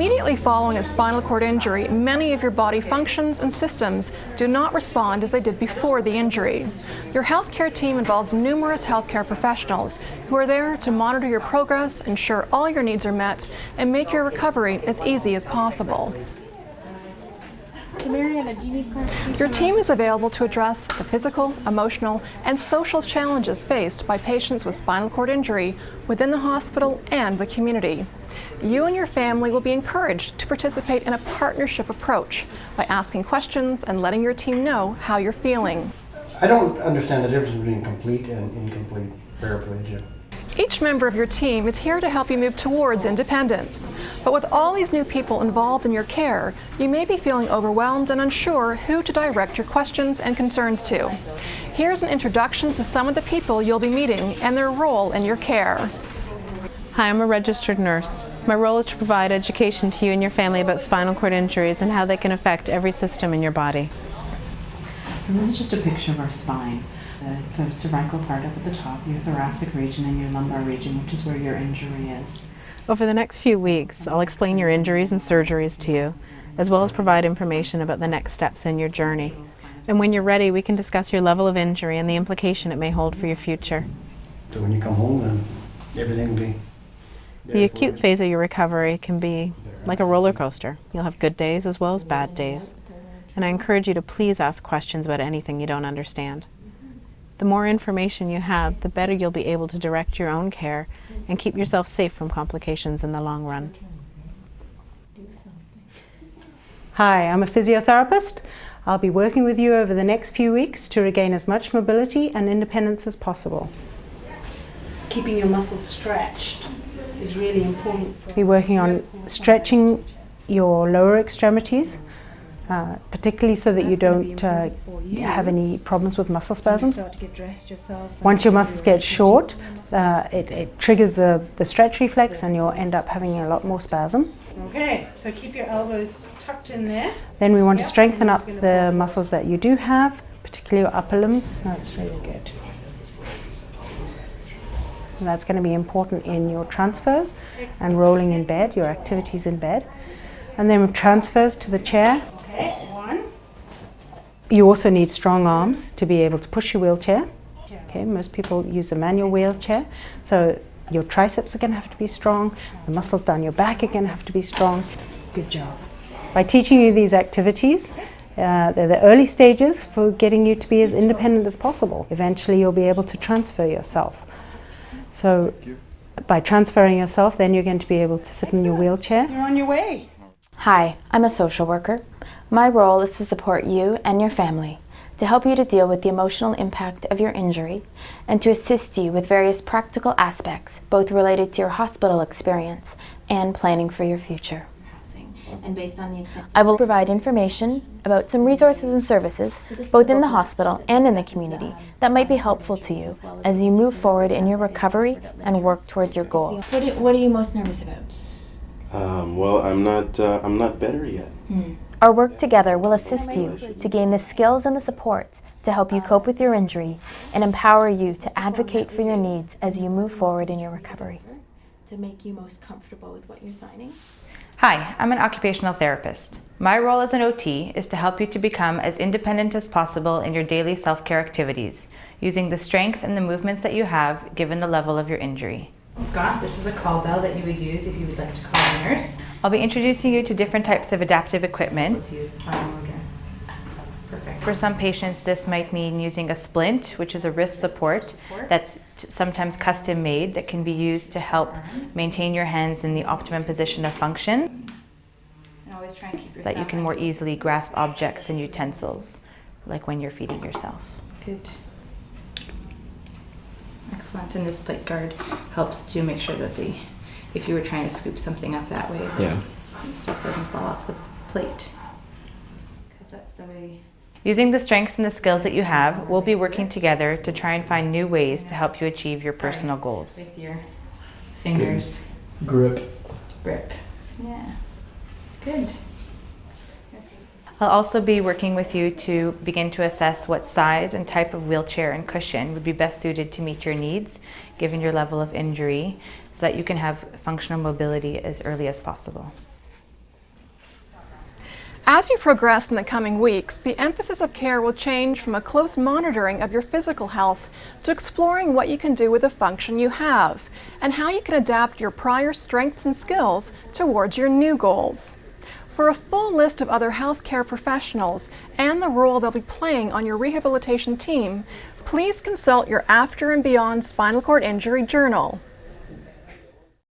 Immediately following a spinal cord injury, many of your body functions and systems do not respond as they did before the injury. Your healthcare team involves numerous healthcare professionals who are there to monitor your progress, ensure all your needs are met, and make your recovery as easy as possible. Your team is available to address the physical, emotional, and social challenges faced by patients with spinal cord injury within the hospital and the community. You and your family will be encouraged to participate in a partnership approach by asking questions and letting your team know how you're feeling. I don't understand the difference between complete and incomplete paraplegia. Each member of your team is here to help you move towards independence. But with all these new people involved in your care, you may be feeling overwhelmed and unsure who to direct your questions and concerns to. Here's an introduction to some of the people you'll be meeting and their role in your care. Hi, I'm a registered nurse. My role is to provide education to you and your family about spinal cord injuries and how they can affect every system in your body. So this is just a picture of our spine. The cervical part up at the top, your thoracic region and your lumbar region, which is where your injury is. Over the next few weeks, I'll explain your injuries and surgeries to you, as well as provide information about the next steps in your journey. And when you're ready, we can discuss your level of injury and the implication it may hold for your future. So when you come home, everything will be The acute phase of your recovery can be like a roller coaster. You'll have good days as well as bad days. And I encourage you to please ask questions about anything you don't understand. The more information you have, the better you'll be able to direct your own care and keep yourself safe from complications in the long run. Hi, I'm a physiotherapist. I'll be working with you over the next few weeks to regain as much mobility and independence as possible. Keeping your muscles stretched is really important. Be working on stretching your lower extremities, particularly so that you don't have any problems with muscle spasms. Once your muscles get short, it triggers the stretch reflex and you'll end up having a lot more spasm. Okay, so keep your elbows tucked in there. Then we want to strengthen up the muscles that you do have, particularly your upper limbs. That's really good. And that's going to be important in your transfers and rolling in bed, your activities in bed. And then with transfers to the chair. Okay, one. You also need strong arms to be able to push your wheelchair. Okay, most people use a manual wheelchair, so your triceps are going to have to be strong, the muscles down your back are going to have to be strong. Good job. By teaching you these activities, they're the early stages for getting you to be as independent as possible. Eventually you'll be able to transfer yourself. So by transferring yourself, then you're going to be able to sit in your wheelchair. You're on your way. Hi, I'm a social worker. My role is to support you and your family, to help you to deal with the emotional impact of your injury, and to assist you with various practical aspects, both related to your hospital experience and planning for your future. And based on the I will provide information about some resources and services, both in the hospital and in the community, that might be helpful to you as you move forward in your recovery and work towards your goals. What are you most nervous about? Well, I'm not better yet. Our work together will assist you to gain the skills and the support to help you cope with your injury and empower you to advocate for your needs as you move forward in your recovery. To make you most comfortable with what you're signing. Hi, I'm an occupational therapist. My role as an OT is to help you to become as independent as possible in your daily self-care activities, using the strength and the movements that you have given the level of your injury. Scott, this is a call bell that you would use if you would like to call a nurse. I'll be introducing you to different types of adaptive equipment. Perfect. For some patients, this might mean using a splint, which is a wrist support that's sometimes custom made that can be used to help maintain your hands in the optimum position of function, And always try and keep your so that you can more easily grasp objects and utensils, like when you're feeding yourself. Good. Excellent. And this plate guard helps to make sure that if you were trying to scoop something up that way, stuff doesn't fall off the plate. Because that's the way. Using the strengths and the skills that you have, we'll be working together to try and find new ways to help you achieve your personal goals. With your fingers. Grip. Grip. Yeah. Good. I'll also be working with you to begin to assess what size and type of wheelchair and cushion would be best suited to meet your needs, given your level of injury, so that you can have functional mobility as early as possible. As you progress in the coming weeks, the emphasis of care will change from a close monitoring of your physical health to exploring what you can do with the function you have and how you can adapt your prior strengths and skills towards your new goals. For a full list of other healthcare professionals and the role they'll be playing on your rehabilitation team, please consult your After and Beyond Spinal Cord Injury Journal.